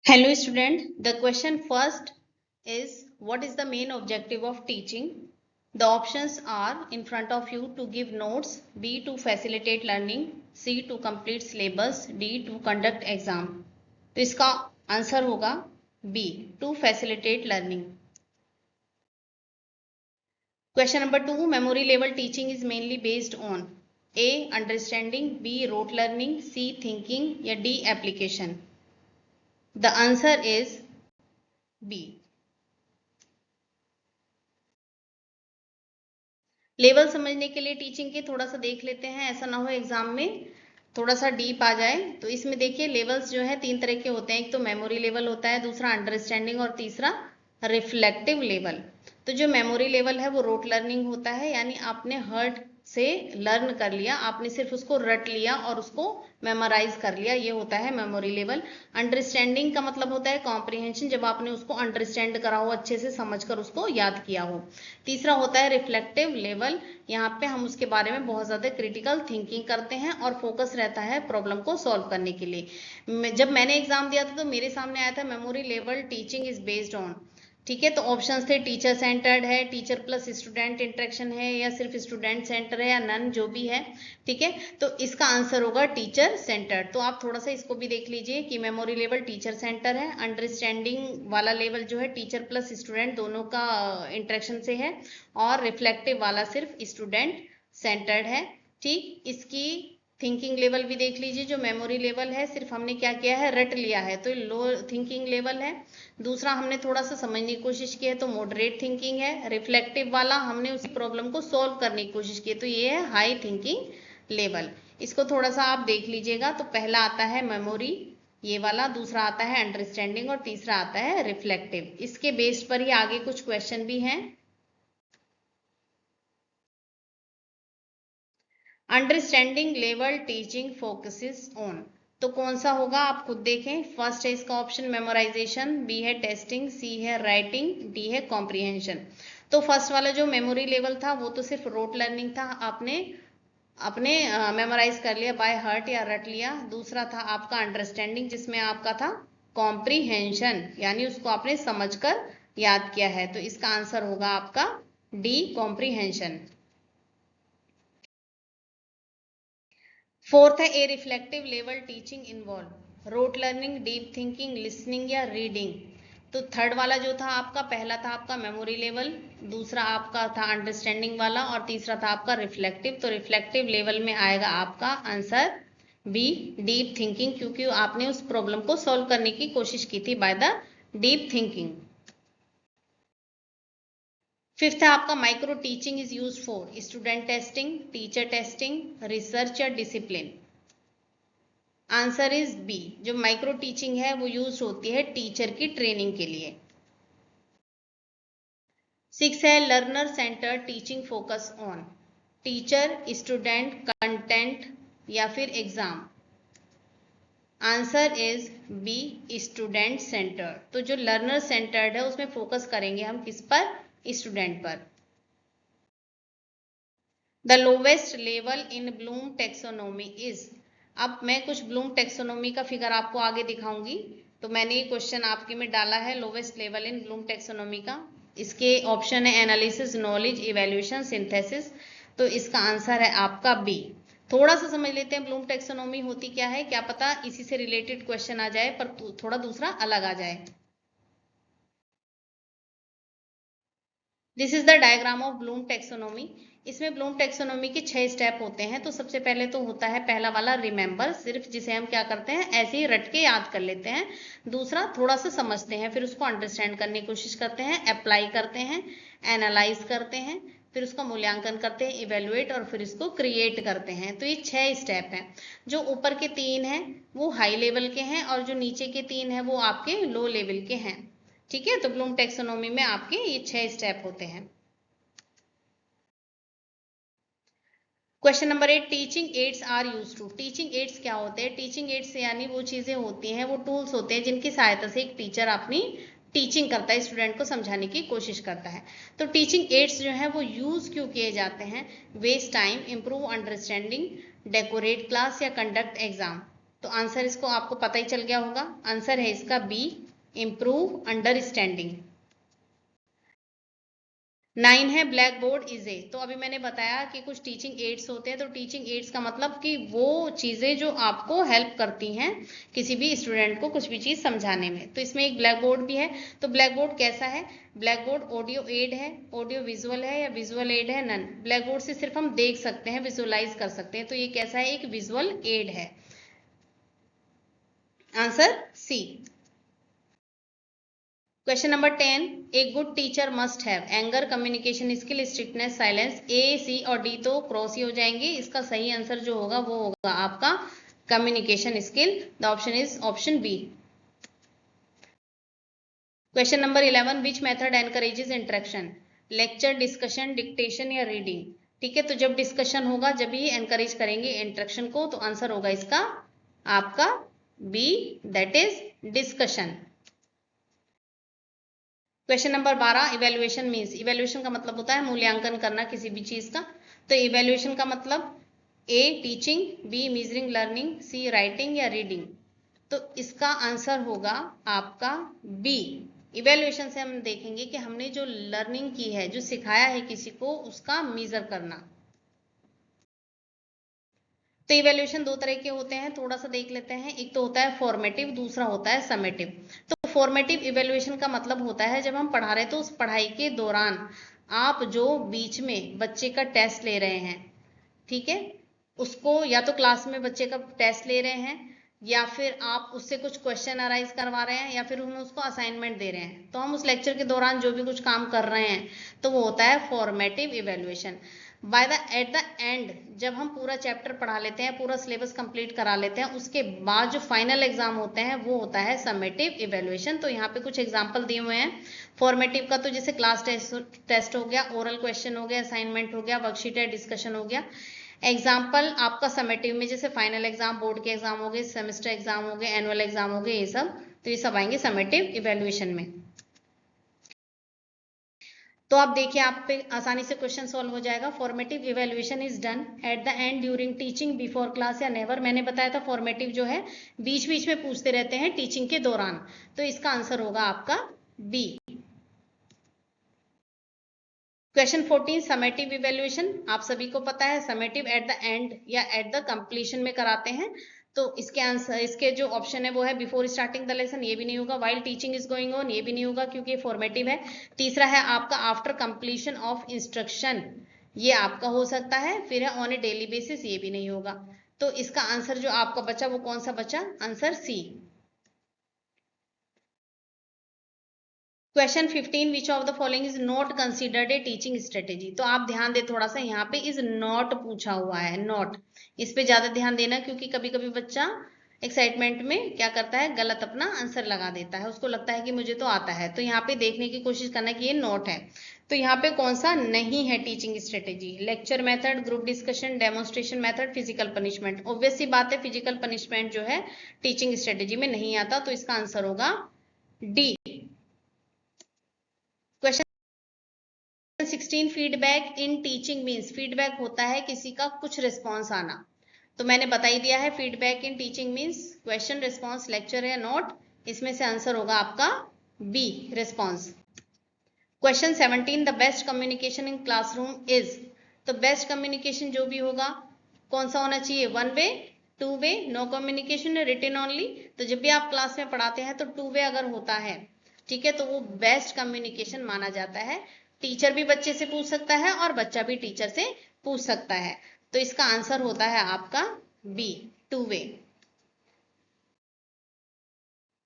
Hello student, the question first is what is the main objective of teaching? The options are in front of you to give notes, B to facilitate learning, C to complete syllabus, D to conduct exam. तो इसका answer होगा B to facilitate learning. Question number 2, memory level teaching is mainly based on A understanding, B rote learning, C thinking या D application. The answer is B. Level समझने के लिए teaching के थोड़ा सा देख लेते हैं, ऐसा ना हो एग्जाम में थोड़ा सा डीप आ जाए। तो इसमें देखिए लेवल्स जो है 3 तरह के होते हैं, एक तो मेमोरी लेवल होता है, दूसरा अंडरस्टैंडिंग और तीसरा रिफ्लेक्टिव लेवल। तो जो मेमोरी लेवल है वो रोट लर्निंग होता है, यानी आपने हर्ट से लर्न कर लिया, आपने सिर्फ उसको रट लिया और उसको मेमोराइज कर लिया, ये होता है मेमोरी लेवल। अंडरस्टैंडिंग का मतलब होता है कॉम्प्रिहेंशन, जब आपने उसको अंडरस्टैंड करा हो, अच्छे से समझकर उसको याद किया हो। तीसरा होता है रिफ्लेक्टिव लेवल, यहाँ पे हम उसके बारे में बहुत ज्यादा क्रिटिकल थिंकिंग करते हैं और फोकस रहता है प्रॉब्लम को सॉल्व करने के लिए। जब मैंने एग्जाम दिया था तो मेरे सामने आया था memory level teaching is based on, ठीक है। तो ऑप्शंस थे टीचर सेंटर्ड है, टीचर प्लस स्टूडेंट इंटरेक्शन है, या सिर्फ स्टूडेंट सेंटर है, या नन, जो भी है, ठीक है। तो इसका आंसर होगा टीचर सेंटर्ड। तो आप थोड़ा सा इसको भी देख लीजिए कि मेमोरी लेवल टीचर सेंटर है, अंडरस्टैंडिंग वाला लेवल जो है टीचर प्लस स्टूडेंट दोनों का इंटरेक्शन से है, और रिफ्लेक्टिव वाला सिर्फ स्टूडेंट सेंटर्ड है, ठीक। इसकी थिंकिंग लेवल भी देख लीजिए, जो मेमोरी लेवल है सिर्फ हमने क्या किया है, रट लिया है, तो लो थिंकिंग लेवल है। दूसरा हमने थोड़ा सा समझने की कोशिश की है, तो मॉडरेट थिंकिंग है। रिफ्लेक्टिव वाला हमने उसी प्रॉब्लम को सॉल्व करने की कोशिश की है, तो ये है हाई थिंकिंग लेवल। इसको थोड़ा सा आप देख लीजिएगा। तो पहला आता है मेमोरी, ये वाला, दूसरा आता है अंडरस्टैंडिंग और तीसरा आता है रिफ्लेक्टिव। इसके बेस्ड पर ही आगे कुछ क्वेश्चन भी हैं। Understanding level teaching focuses on, तो कौन सा होगा आप खुद देखें। फर्स्ट है इसका ऑप्शन मेमोराइजेशन, बी है टेस्टिंग, सी है राइटिंग, डी है कॉम्प्रिहेंशन। तो फर्स्ट वाला जो मेमोरी लेवल था वो तो सिर्फ रोट लर्निंग था, आपने अपने मेमोराइज कर लिया, बाय हार्ट या रट लिया। दूसरा था आपका अंडरस्टैंडिंग, जिसमें आपका था कॉम्प्रिहेंशन, यानी उसको आपने समझकर याद किया है। तो इसका आंसर होगा आपका डी कॉम्प्रिहेंशन। फोर्थ है a reflective level teaching involve rote learning, deep thinking, listening या रीडिंग। तो थर्ड वाला जो था आपका, पहला था आपका मेमोरी लेवल, दूसरा आपका था अंडरस्टैंडिंग वाला, और तीसरा था आपका रिफ्लेक्टिव। तो रिफ्लेक्टिव लेवल में आएगा आपका आंसर बी डीप थिंकिंग, क्योंकि आपने उस प्रॉब्लम को सॉल्व करने की कोशिश की थी by the deep thinking. Fifth है आपका micro teaching is use for student testing, teacher testing, research या डिसिप्लिन। आंसर इज बी, जो माइक्रो टीचिंग है वो यूज होती है टीचर की ट्रेनिंग के लिए। 6 है learner center teaching focus on, teacher, student, content या फिर exam. Answer is B student center. तो जो लर्नर सेंटर्ड है उसमें फोकस करेंगे हम किस पर, स्टूडेंट पर। The lowest level in Bloom taxonomy is, अब मैं कुछ ब्लूम टेक्सोनोमी का फिगर आपको आगे दिखाऊंगी। तो मैंने ये क्वेश्चन आपके में डाला है lowest level in Bloom taxonomy का। इसके ऑप्शन है एनालिसिस, नॉलेज, इवेल्यूशन, सिंथेसिस। तो इसका आंसर है आपका बी। थोड़ा सा समझ लेते हैं ब्लूम टेक्सोनोमी होती क्या है, क्या पता इसी से रिलेटेड क्वेश्चन आ जाए, पर थोड़ा दूसरा अलग आ जाए। This is the diagram of Bloom taxonomy. इसमें ब्लूम टेक्सोनोमी के 6 स्टेप होते हैं। तो सबसे पहले तो होता है पहला वाला रिमेंबर, सिर्फ जिसे हम क्या करते हैं ऐसे ही रट के याद कर लेते हैं। दूसरा थोड़ा सा समझते हैं, फिर उसको अंडरस्टैंड करने की कोशिश करते हैं, अप्लाई करते हैं, एनालाइज करते हैं, फिर उसका मूल्यांकन करते हैं, इवेलुएट, और फिर इसको क्रिएट करते हैं। तो ये 6 स्टेप हैं। जो ऊपर के 3 हैं वो हाई लेवल के हैं, और जो नीचे के 3 हैं वो आपके लो लेवल के हैं, ठीक है। तो ब्लूम टेक्सोनोमी में आपके ये 6 स्टेप होते हैं। Question number 8, teaching aids are used to, teaching aids क्या होते हैं। टीचिंग एड्स यानी वो चीजें होती हैं, वो टूल्स होते हैं जिनकी सहायता से एक टीचर अपनी टीचिंग करता है, स्टूडेंट को समझाने की कोशिश करता है। तो टीचिंग एड्स जो है वो यूज क्यों किए जाते हैं, waste time, improve understanding, decorate class या कंडक्ट एग्जाम। तो आंसर इसको आपको पता ही चल गया होगा। आंसर है इसका बी, इम्प्रूव अंडरस्टैंडिंग। 9 है ब्लैक बोर्ड इज ए। तो अभी मैंने बताया कि कुछ टीचिंग एड्स होते हैं, तो टीचिंग एड्स का मतलब कि वो चीजें जो आपको हेल्प करती हैं किसी भी स्टूडेंट को कुछ भी चीज समझाने में। तो इसमें एक ब्लैक बोर्ड भी है। तो ब्लैक बोर्ड कैसा है? ब्लैक बोर्ड ऑडियो एड है, ऑडियो विजुअल है, या विजुअल एड है? नन। ब्लैक बोर्ड से सिर्फ हम देख सकते हैं, विजुअलाइज कर सकते हैं, तो ये कैसा है? एक विजुअल एड है। Answer C. Question number 10, a good teacher must have anger, communication skill, strictness, silence. A, C और डी तो क्रॉस ही हो जाएंगे। इसका सही आंसर जो होगा वो होगा आपका communication skill. The option is option B. Question number 11, which method encourages interaction? Lecture, discussion, dictation या रीडिंग? ठीक है, तो जब डिस्कशन होगा जब ही एनकरेज करेंगे इंटरेक्शन को, तो आंसर होगा इसका आपका B, that is discussion. Question number 12, evaluation means. Evaluation का मतलब होता है मूल्यांकन करना किसी भी चीज का। तो इवेल्युएशन का मतलब ए टीचिंग, बी मेजरिंग लर्निंग, सी राइटिंग या रीडिंग? तो इसका आंसर होगा आपका बी। इवेल्युएशन से हम देखेंगे कि हमने जो लर्निंग की है, जो सिखाया है किसी को, उसका मेजर करना। तो इवेल्युएशन दो तरह के होते हैं, थोड़ा सा देख लेते हैं। एक तो होता है फॉर्मेटिव, दूसरा होता है समेटिव। तो फॉर्मेटिव इवेल्युएशन का मतलब होता है जब हम पढ़ा रहे हैं तो उस पढ़ाई के दौरान आप जो बीच में बच्चे का टेस्ट ले रहे हैं, ठीक है, उसको या तो क्लास में बच्चे का टेस्ट ले रहे हैं, या फिर आप उससे कुछ क्वेश्चन अराइज करवा रहे हैं, या फिर हम उसको असाइनमेंट दे रहे हैं, तो हम उस लेक्चर के दौरान जो भी कुछ काम कर रहे हैं तो वो होता है formative evaluation. By the at the end, जब हम पूरा चैप्टर पढ़ा लेते हैं, पूरा सिलेबस कंप्लीट करा लेते हैं, उसके बाद जो फाइनल एग्जाम होते हैं वो होता है समेटिव इवेल्युएशन। तो यहाँ पे कुछ एग्जाम्पल दिए हुए हैं फॉर्मेटिव का। तो जैसे क्लास टेस्ट हो गया, ओरल क्वेश्चन हो गया, असाइनमेंट हो गया, वर्कशीट या डिस्कशन हो गया। एग्जाम्पल आपका समेटिव में जैसे फाइनल एग्जाम, बोर्ड के एग्जाम हो गए, सेमेस्टर एग्जाम हो गए, एनुअल एग्जाम हो गए, ये सब। तो ये सब आएंगे समेटिव इवेल्युएशन में। तो आप देखिए, आप पे आसानी से क्वेश्चन सॉल्व हो जाएगा। Formative evaluation is done at the end during teaching, before class या नेवर। मैंने बताया था फॉर्मेटिव जो है बीच बीच में पूछते रहते हैं टीचिंग के दौरान, तो इसका आंसर होगा आपका बी। Question 14, summative evaluation. आप सभी को पता है समेटिव एट द एंड या एट द कंप्लीशन में कराते हैं। तो इसके आंसर, इसके जो ऑप्शन है वो है बिफोर स्टार्टिंग द लेसन, ये भी नहीं होगा। While teaching is going on, ये भी नहीं होगा क्योंकि फॉर्मेटिव है। तीसरा है आपका आफ्टर कंप्लीशन ऑफ इंस्ट्रक्शन, ये आपका हो सकता है। फिर है ऑन ए डेली बेसिस, ये भी नहीं होगा। तो इसका आंसर जो आपका बचा वो कौन सा बचा? Answer C. Question 15, which of the following is not considered a teaching strategy? तो आप ध्यान दे थोड़ा सा, यहाँ पे इज नॉट पूछा हुआ है, नॉट। इस पे ज्यादा ध्यान देना, क्योंकि कभी कभी बच्चा एक्साइटमेंट में क्या करता है, गलत अपना आंसर लगा देता है, उसको लगता है कि मुझे तो आता है। तो यहाँ पे देखने की कोशिश करना कि ये नॉट है। तो यहाँ पे कौन सा नहीं है teaching strategy? Lecture method, group discussion, demonstration method, physical punishment. Obvious सी बात है, फिजिकल पनिशमेंट जो है टीचिंग स्ट्रेटेजी में नहीं आता, तो इसका आंसर होगा D. Question 16, feedback in teaching means. Feedback होता है किसी का कुछ रिस्पॉन्स आना। तो मैंने बता ही दिया है feedback in teaching means question, response, lecture या नोट। इसमें से आंसर होगा आपका B, response. Question 17, the best communication in classroom is. तो बेस्ट कम्युनिकेशन जो भी होगा कौन सा होना चाहिए? One way, two way, no communication, written only. तो जब भी आप क्लास में पढ़ाते हैं तो टू वे अगर होता है, ठीक है, तो वो बेस्ट कम्युनिकेशन माना जाता है। टीचर भी बच्चे से पूछ सकता है और बच्चा भी टीचर से पूछ सकता है। तो इसका आंसर होता है आपका बी, टू वे।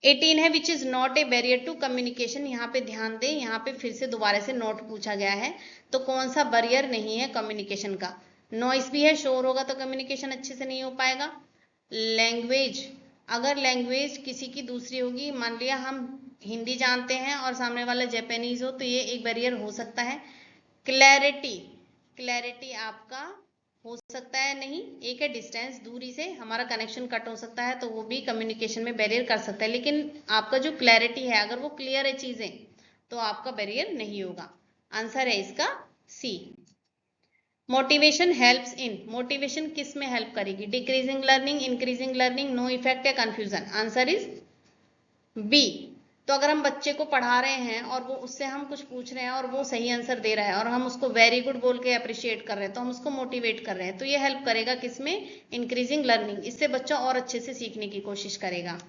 18 है which is not a barrier to communication. यहाँ पे ध्यान दें, यहाँ पे फिर से दोबारा से नोट पूछा गया है। तो कौन सा बैरियर नहीं है कम्युनिकेशन का? नॉइस भी है, शोर होगा तो कम्युनिकेशन अच्छे से नहीं हो पाएगा। लैंग्वेज, अगर लैंग्वेज किसी की दूसरी होगी, मान लिया हम हिंदी जानते हैं और सामने वाला जापानीज हो, तो ये एक बैरियर हो सकता है। क्लैरिटी, क्लैरिटी आपका हो सकता है नहीं। एक है डिस्टेंस, दूरी से हमारा कनेक्शन कट हो सकता है, तो वो भी कम्युनिकेशन में बैरियर कर सकता है। लेकिन आपका जो क्लैरिटी है, अगर वो क्लियर है चीजें, तो आपका बैरियर नहीं होगा। आंसर है इसका C. Motivation helps in, motivation किस में हेल्प करेगी? Decreasing learning, increasing learning, no effect या कंफ्यूजन? Answer is B. तो अगर हम बच्चे को पढ़ा रहे हैं और वो उससे हम कुछ पूछ रहे हैं और वो सही आंसर दे रहा है और हम उसको वेरी गुड बोल के अप्रिशिएट कर रहे हैं तो हम उसको मोटिवेट कर रहे हैं, तो ये हेल्प करेगा किसमें? Increasing learning. इससे बच्चा और अच्छे से सीखने की कोशिश करेगा।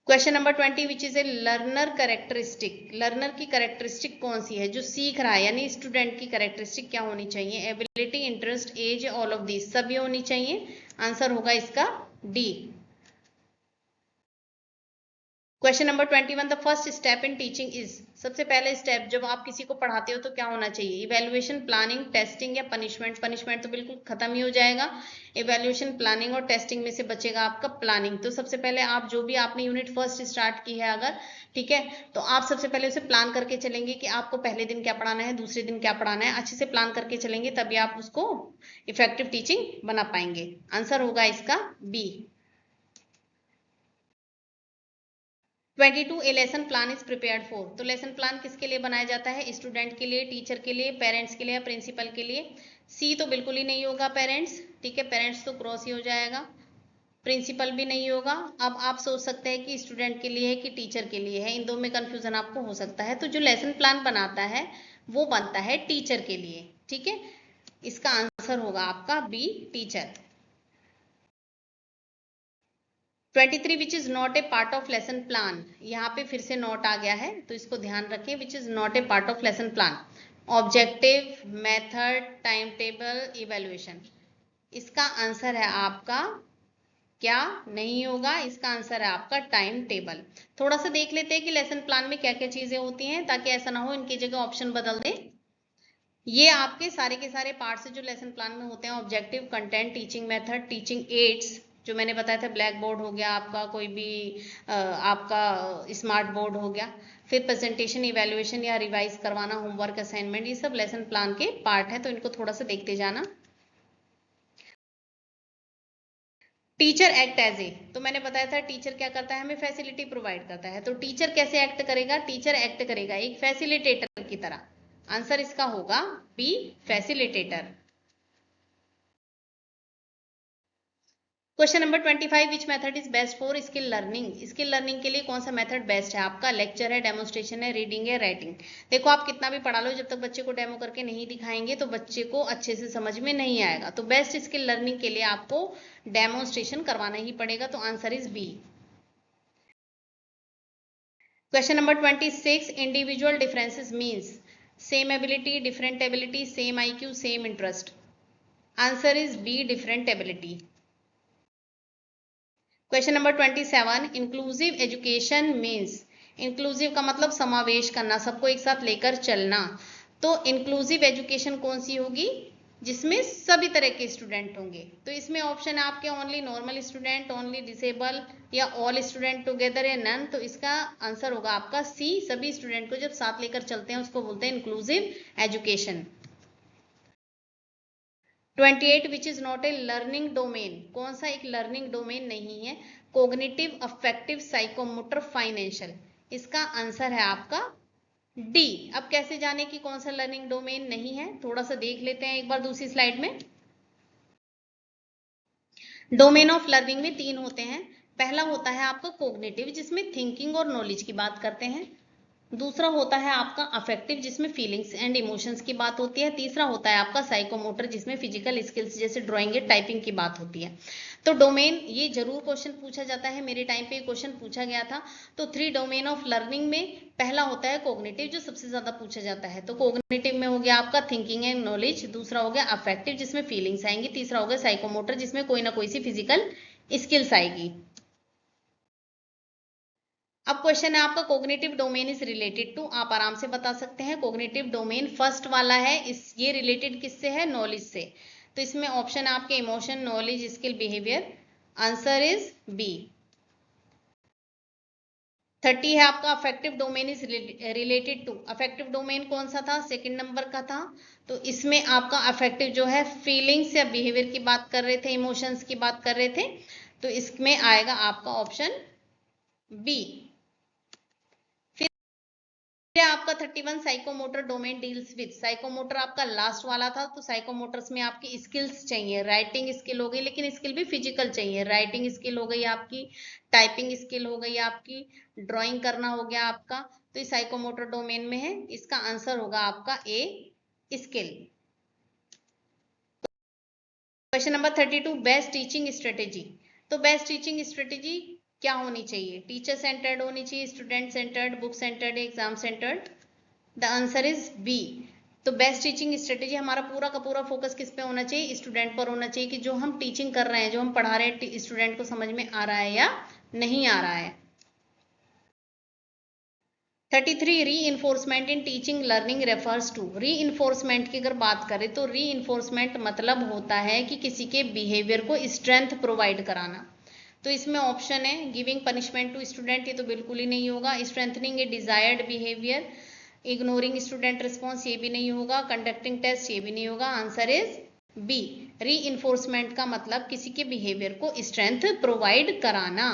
Question number 20 which is a learner characteristic. Learner की कैरेक्टरिस्टिक कौन सी है? जो सीख रहा है यानी स्टूडेंट की कैरेक्टरिस्टिक क्या होनी चाहिए? Ability, interest, age, all of these, सभी होनी चाहिए। आंसर होगा इसका D. Question number 21 the first step in teaching is. सबसे पहले स्टेप जब आप किसी को पढ़ाते हो तो क्या होना चाहिए? इवेल्युएशन, प्लानिंग, टेस्टिंग या पनिशमेंट? पनिशमेंट तो बिल्कुल खत्म ही हो जाएगा। इवेल्युएशन, प्लानिंग और टेस्टिंग में से बचेगा आपका प्लानिंग। तो सबसे पहले आप जो भी आपने यूनिट फर्स्ट स्टार्ट की है अगर, ठीक है, तो आप सबसे पहले उसे प्लान करके चलेंगे कि आपको पहले दिन क्या पढ़ाना है, दूसरे दिन क्या पढ़ाना है। अच्छे से प्लान करके चलेंगे तभी आप उसको इफेक्टिव टीचिंग बना पाएंगे। आंसर होगा इसका B. 22 a lesson plan is prepared for. तो लेसन प्लान किसके लिए बनाया जाता है? स्टूडेंट के लिए, टीचर के लिए, पेरेंट्स के लिए या प्रिंसिपल के लिए? सी तो बिल्कुल ही नहीं होगा पेरेंट्स, ठीक है, पेरेंट्स तो क्रॉस ही हो जाएगा। प्रिंसिपल भी नहीं होगा। अब आप सोच सकते हैं कि स्टूडेंट के लिए है कि टीचर के लिए है, इन दो में कंफ्यूजन आपको हो सकता है। तो जो लेसन प्लान बनाता है वो बनता है टीचर के लिए, ठीक है। इसका आंसर होगा आपका B, teacher. 23 which is not a part of lesson plan. यहाँ पे फिर से नॉट आ गया है तो इसको ध्यान रखें। विच is not a part of lesson plan, objective, method, time table, evaluation. इसका आंसर है आपका क्या? नहीं होगा। इसका आंसर है आपका टाइम टेबल। थोड़ा सा देख लेते हैं कि लेसन प्लान में क्या क्या चीजें होती हैं ताकि ऐसा ना हो इनकी जगह ऑप्शन बदल दे। ये आपके सारे के सारे पार्ट्स है जो लेसन प्लान में होते हैं। Objective, content, teaching method, teaching ads जो मैंने बताया था, ब्लैक बोर्ड हो गया आपका, कोई भी आपका स्मार्ट बोर्ड हो गया, फिर प्रेजेंटेशन, इवैल्यूएशन या रिवाइज करवाना, होमवर्क, असाइनमेंट, ये सब लेसन प्लान के पार्ट है, तो इनको थोड़ा सा देखते जाना। टीचर एक्ट एज ए, तो मैंने बताया था टीचर क्या करता है? हमें फैसिलिटी प्रोवाइड करता है। तो टीचर कैसे एक्ट करेगा? टीचर एक्ट करेगा एक फैसिलिटेटर की तरह। आंसर इसका होगा B, facilitator. Question number 25 which method is best for skill learning. Skill learning के लिए कौन सा मेथड बेस्ट है आपका? लेक्चर है, डेमोस्ट्रेशन है, रीडिंग है, राइटिंग? देखो आप कितना भी पढ़ा लो, जब तक बच्चे को डेमो करके नहीं दिखाएंगे तो बच्चे को अच्छे से समझ में नहीं आएगा। तो बेस्ट स्किल लर्निंग के लिए आपको डेमोस्ट्रेशन करवाना ही पड़ेगा। तो answer is B. Question number 26 individual differences means same ability, different ability, same IQ, same interest? Answer is B, different ability. Question number 27 inclusive education means. Inclusive का मतलब समावेश करना, सबको एक साथ लेकर चलना। तो इंक्लूसिव एजुकेशन कौन सी होगी? जिसमें सभी तरह के स्टूडेंट होंगे। तो इसमें ऑप्शन है आपके only normal student, only disable या ऑल स्टूडेंट टुगेदर या नन। तो इसका आंसर होगा आपका सी, सभी स्टूडेंट को जब साथ लेकर चलते हैं उसको बोलते हैं inclusive education. 28 which is not A learning domain. कौन सा एक लर्निंग डोमेन नहीं है? Cognitive, affective, psychomotor, financial? इसका आंसर है आपका डी। अब कैसे जाने कि कौन सा लर्निंग डोमेन नहीं है? थोड़ा सा देख लेते हैं एक बार दूसरी स्लाइड में। डोमेन ऑफ लर्निंग में 3 होते हैं। पहला होता है आपका कोग्निटिव जिसमें थिंकिंग और नॉलेज की बात करते हैं। दूसरा होता है आपका अफेक्टिव जिसमें फीलिंग्स एंड इमोशंस की बात होती है। तीसरा होता है आपका साइकोमोटर जिसमें फिजिकल स्किल्स जैसे ड्राइंग या टाइपिंग की बात होती है। तो डोमेन ये जरूर क्वेश्चन पूछा जाता है, मेरे टाइम पे क्वेश्चन पूछा गया था। तो 3 डोमेन ऑफ लर्निंग में पहला होता है कोग्निटिव जो सबसे ज्यादा पूछा जाता है। तो कोग्निटिव में हो गया आपका थिंकिंग एंड नॉलेज, दूसरा हो गया अफेक्टिव जिसमें फीलिंग्स आएंगी, तीसरा हो गया साइकोमोटर जिसमें कोई ना कोई सी फिजिकल स्किल्स आएगी। अब क्वेश्चन है आपका cognitive domain is related to. आप आराम से बता सकते हैं कोग्निटिव डोमेन फर्स्ट वाला है, इस ये रिलेटेड किससे है? नॉलेज से। तो इसमें ऑप्शन है आपके emotion, knowledge, skill, behaviour. Answer is B. 30 है आपका affective domain is related to. Affective domain कौन सा था? सेकंड नंबर का था। तो इसमें आपका अफेक्टिव जो है फीलिंग्स या बिहेवियर की बात कर रहे थे, इमोशंस की बात कर रहे थे। तो इसमें आएगा आपका ऑप्शन बी। आपका 31 psychomotor domain deals with, psychomotor आपका लास्ट वाला था, तो साइकोमोटर्स में आपकी स्किल्स चाहिए, राइटिंग स्किल हो गई, लेकिन स्किल भी फिजिकल चाहिए, राइटिंग स्किल हो गई आपकी, टाइपिंग स्किल हो गई आपकी, ड्राइंग करना हो गया आपका, तो ये साइकोमोटर डोमेन में है, इसका आंसर होगा आपका A skill. Question number 32, best teaching strategy. तो बेस्ट टीचिंग स्ट्रेटेजी क्या होनी चाहिए? टीचर सेंटर्ड होनी चाहिए, student centred, book centred, exam centred? The answer is B. तो बेस्ट टीचिंग स्ट्रेटेजी, हमारा पूरा का पूरा फोकस किस पे होना चाहिए? स्टूडेंट पर होना चाहिए, कि जो हम टीचिंग कर रहे हैं, जो हम पढ़ा रहे हैं, स्टूडेंट को समझ में आ रहा है या नहीं आ रहा है। 33, reinforcement in teaching learning refers to. Reinforcement की अगर बात करें तो री इन्फोर्समेंट मतलब होता है कि किसी के बिहेवियर को स्ट्रेंथ प्रोवाइड कराना। तो इसमें ऑप्शन है गिविंग पनिशमेंट टू स्टूडेंट, ये तो बिल्कुल ही नहीं होगा, strengthening a desired behaviour, ignoring student response, ये भी नहीं होगा, कंडक्टिंग टेस्ट, ये भी नहीं होगा, आंसर इज बी। री इन्फोर्समेंट का मतलब किसी के बिहेवियर को स्ट्रेंथ प्रोवाइड कराना।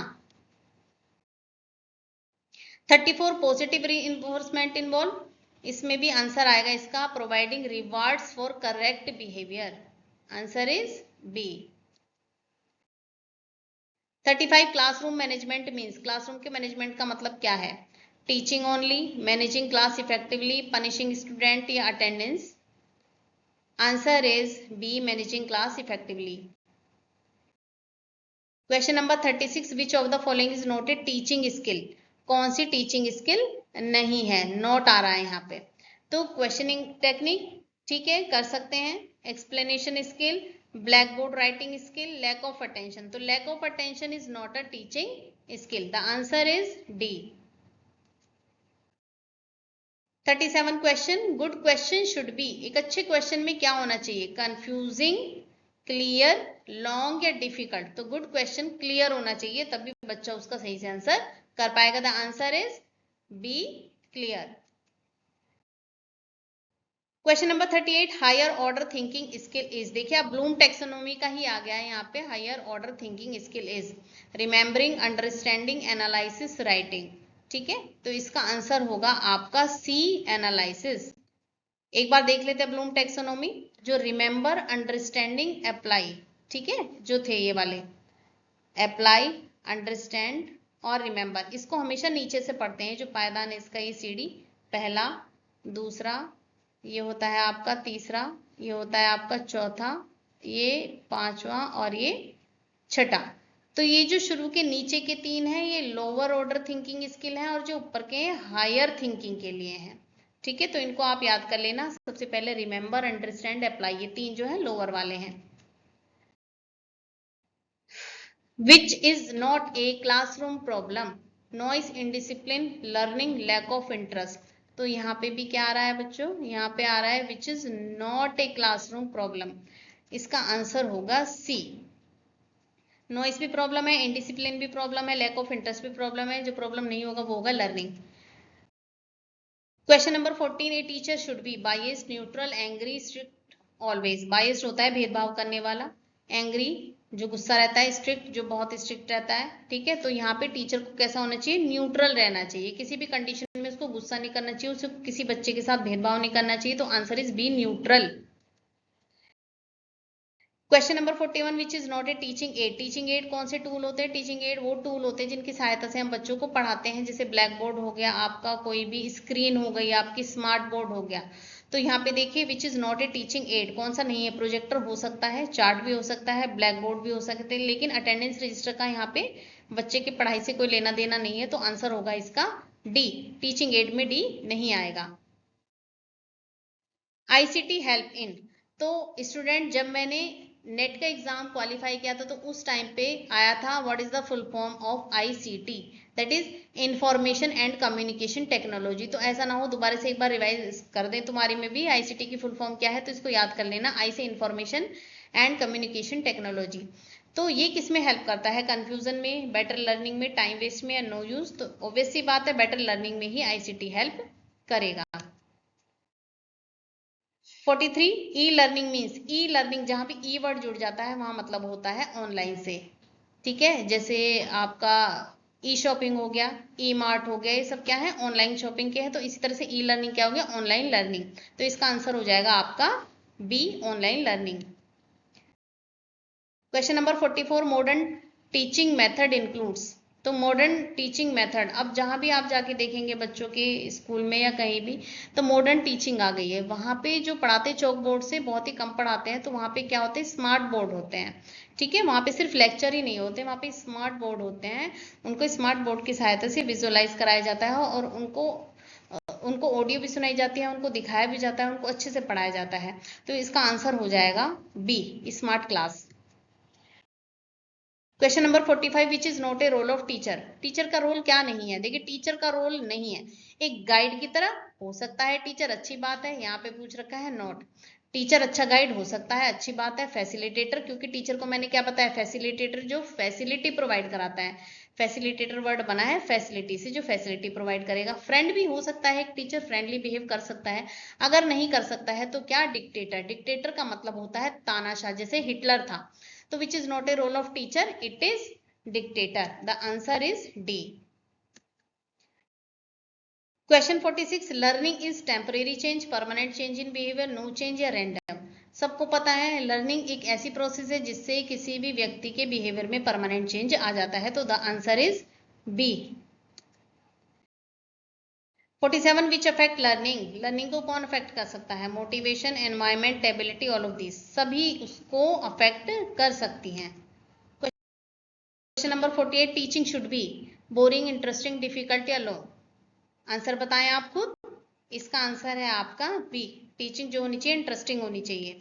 34, पॉजिटिव री इन्फोर्समेंट इन्वॉल्व, इसमें भी आंसर आएगा इसका providing rewards for correct behaviour, answer is B. 35, classroom management means, classroom के मैनेजमेंट का मतलब क्या है? Teaching only, managing class effectively, punishing student या attendance? Answer is B, managing class effectively. Question number 36, which of the following is not a teaching skill. कौन सी teaching skill नहीं है? नोट आ रहा है यहाँ पे। तो क्वेश्चनिंग टेक्निक, ठीक है, कर सकते हैं, explanation skill, blackboard writing skill, lack of attention. तो lack of attention is not a teaching skill, the answer is D. 37 question, good question should be, एक अच्छे क्वेश्चन में क्या होना चाहिए? कंफ्यूजिंग, क्लियर, लॉन्ग या डिफिकल्ट? तो good question clear होना चाहिए, तभी बच्चा उसका सही से आंसर कर पाएगा, the answer is B, clear. Question number 38, higher order thinking skill is, देखिए आप ब्लूम टेक्सोनोमी का ही आ गया है यहाँ पे, higher order thinking skill is remembering, understanding, analysis, writing, ठीक है, तो इसका आंसर होगा आपका सी, एनालिसिस। एक बार देख लेते हैं ब्लूम टेक्सोनोमी, जो रिमेम्बर, अंडरस्टैंडिंग, अप्लाई, ठीक है, जो थे ये वाले, अप्लाई, अंडरस्टैंड और रिमेम्बर, इसको हमेशा नीचे से पढ़ते हैं, जो पायदान है इसका, ये सीढ़ी, पहला, दूसरा, ये होता है आपका तीसरा, ये होता है आपका चौथा, ये पांचवा और ये छठा। तो ये जो शुरू के नीचे के तीन हैं ये लोअर ऑर्डर थिंकिंग स्किल है, और जो ऊपर के हैं हायर थिंकिंग के लिए हैं, ठीक है, तो इनको आप याद कर लेना। सबसे पहले रिमेम्बर, अंडरस्टैंड, अप्लाई, ये तीन जो है लोअर वाले हैं। Which is not a classroom problem, noise, indiscipline, learning, lack of interest? तो यहाँ पे भी क्या आ रहा है बच्चों? यहाँ पे आ रहा है which is not a classroom problem, इसका आंसर होगा सी। नॉइस भी प्रॉब्लम है, इनडिसिप्लिन भी प्रॉब्लम है, लैक ऑफ इंटरेस्ट भी प्रॉब्लम है, जो प्रॉब्लम नहीं होगा वो होगा learning. Question number 14, a teacher should be biased, neutral, angry, strict, always. Biased होता है भेदभाव करने वाला, एंग्री जो गुस्सा रहता है, स्ट्रिक्ट जो बहुत स्ट्रिक्ट रहता है, ठीक है, तो यहाँ पे टीचर को कैसा होना चाहिए? न्यूट्रल रहना चाहिए, किसी भी कंडीशन में उसको गुस्सा नहीं करना चाहिए, उसे किसी बच्चे के साथ भेदभाव नहीं करना चाहिए, तो answer is B, neutral. Question number 41, which is not a teaching aid. Teaching aid कौन से टूल होते हैं? टीचिंग एड वो टूल होते हैं जिनकी सहायता से हम बच्चों को पढ़ाते हैं, जैसे ब्लैक बोर्ड हो गया आपका, कोई भी स्क्रीन हो गई आपकी, स्मार्ट बोर्ड हो गया। तो यहाँ पे देखिए विच is not a teaching aid कौन सा नहीं है? प्रोजेक्टर हो सकता है, चार्ट भी हो सकता है, ब्लैक बोर्ड भी हो सकते हैं, लेकिन अटेंडेंस रजिस्टर का यहाँ पे बच्चे की पढ़ाई से कोई लेना देना नहीं है, तो आंसर होगा इसका डी, टीचिंग एड में डी नहीं आएगा। आईसीटी हेल्प इन, तो स्टूडेंट जब मैंने नेट का एग्जाम क्वालिफाई किया था तो उस टाइम पे आया था what is the full form of ICT, that is information and communication technology. तो ऐसा ना हो दोबारा से एक बार रिवाइज कर दें तुम्हारी में भी, आईसीटी की फुल फॉर्म क्या है, तो इसको याद कर लेना, आई से इंफॉर्मेशन एंड कम्युनिकेशन टेक्नोलॉजी। तो ये किस में हेल्प करता है? कंफ्यूजन में, बेटर लर्निंग में, टाइम वेस्ट में या नो यूज? तो ऑब्वियस सी बात है बेटर लर्निंग में ही आईसीटी हेल्प करेगा। 43, e learning means, e learning जहां पे ई वर्ड जुड़ जाता है वहां मतलब होता है ऑनलाइन से, ठीक है, जैसे आपका ई शॉपिंग हो गया, ई मार्ट हो गया, ये सब क्या है, ऑनलाइन शॉपिंग के हैं। तो इसी तरह से ई लर्निंग क्या हो गया, ऑनलाइन लर्निंग। तो इसका आंसर हो जाएगा आपका B, online learning. Question number 44, modern teaching method includes. तो मॉडर्न टीचिंग मेथड, अब जहां भी आप जाके देखेंगे बच्चों के स्कूल में या कहीं भी, तो मॉडर्न टीचिंग आ गई है। वहां पे जो पढ़ाते चौक बोर्ड से बहुत ही कम पढ़ाते हैं, तो वहां पे क्या होते हैं, स्मार्ट बोर्ड होते हैं। ठीक है, वहां पे सिर्फ लेक्चर ही नहीं होते, वहां पे स्मार्ट बोर्ड होते हैं। उनको स्मार्ट बोर्ड की सहायता से विजुअलाइज कराया जाता है और उनको ऑडियो भी सुनाई जाती है, उनको दिखाया भी जाता है, उनको अच्छे से पढ़ाया जाता है। तो इसका आंसर हो जाएगा B, smart class. Question number 45, which is not a role of teacher. Teacher का रोल क्या नहीं है, देखिए टीचर का रोल नहीं है, एक गाइड की तरह हो सकता है टीचर, अच्छी बात है। यहाँ पे पूछ रखा है नॉट, टीचर अच्छा गाइड हो सकता है, अच्छी बात है। फैसिलिटेटर, क्योंकि टीचर को मैंने क्या बताया, फैसिलिटेटर जो फैसिलिटी प्रोवाइड कराता है, फैसिलिटेटर वर्ड बना है फैसिलिटी से, जो फैसिलिटी प्रोवाइड करेगा। फ्रेंड भी हो सकता है, एक टीचर फ्रेंडली बिहेव कर सकता है। अगर नहीं कर सकता है तो क्या, डिक्टेटर। डिक्टेटर का मतलब होता है तानाशाह, जैसे हिटलर था। तो which is not a role of teacher, it is dictator. The answer is D. Question 46, learning is temporary change, permanent change in behavior, no change या random। सबको पता है लर्निंग एक ऐसी प्रोसेस है जिससे किसी भी व्यक्ति के बिहेवियर में परमानेंट चेंज आ जाता है। तो the answer is B. 47, which affect learning. Learning को कौन अफेक्ट कर सकता है, motivation, environment, ability, all of this, सभी उसको अफेक्ट कर सकती हैं। Question number 48, teaching should be boring, interesting, difficult या लॉन्ग। आंसर बताएं आप खुद। इसका आंसर है आपका बी, टीचिंग जो होनी चाहिए इंटरेस्टिंग होनी चाहिए।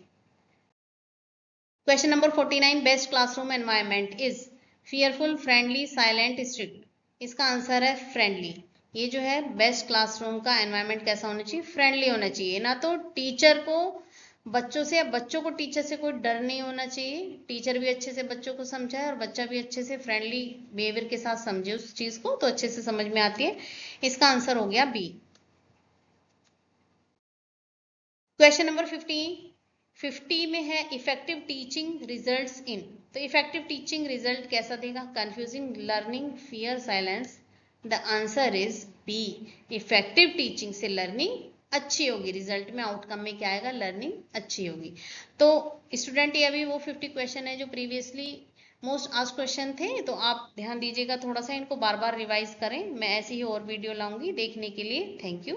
Question number 49, best classroom environment is fearful, friendly, silent, strict. इसका आंसर है फ्रेंडली। ये जो है बेस्ट क्लासरूम का एनवायरनमेंट कैसा होना चाहिए, फ्रेंडली होना चाहिए। ना तो टीचर को बच्चों से या बच्चों को टीचर से कोई डर नहीं होना चाहिए, टीचर भी अच्छे से बच्चों को समझाए और बच्चा भी अच्छे से फ्रेंडली बिहेवियर के साथ समझे उस चीज को, तो अच्छे से समझ में आती है। इसका आंसर हो गया बी। क्वेश्चन नंबर 50 में है इफेक्टिव टीचिंग रिजल्ट्स इन। तो इफेक्टिव टीचिंग रिजल्ट कैसा देगा, confusing, learning, fear, silence. The answer is B, effective teaching से लर्निंग अच्छी होगी, रिजल्ट में आउटकम में क्या आएगा, लर्निंग अच्छी होगी। तो स्टूडेंट ये अभी वो 50 क्वेश्चन है जो प्रीवियसली मोस्ट आस्क्ड क्वेश्चन थे, तो आप ध्यान दीजिएगा थोड़ा सा, इनको बार बार रिवाइज करें। मैं ऐसी ही और वीडियो लाऊंगी, देखने के लिए थैंक यू।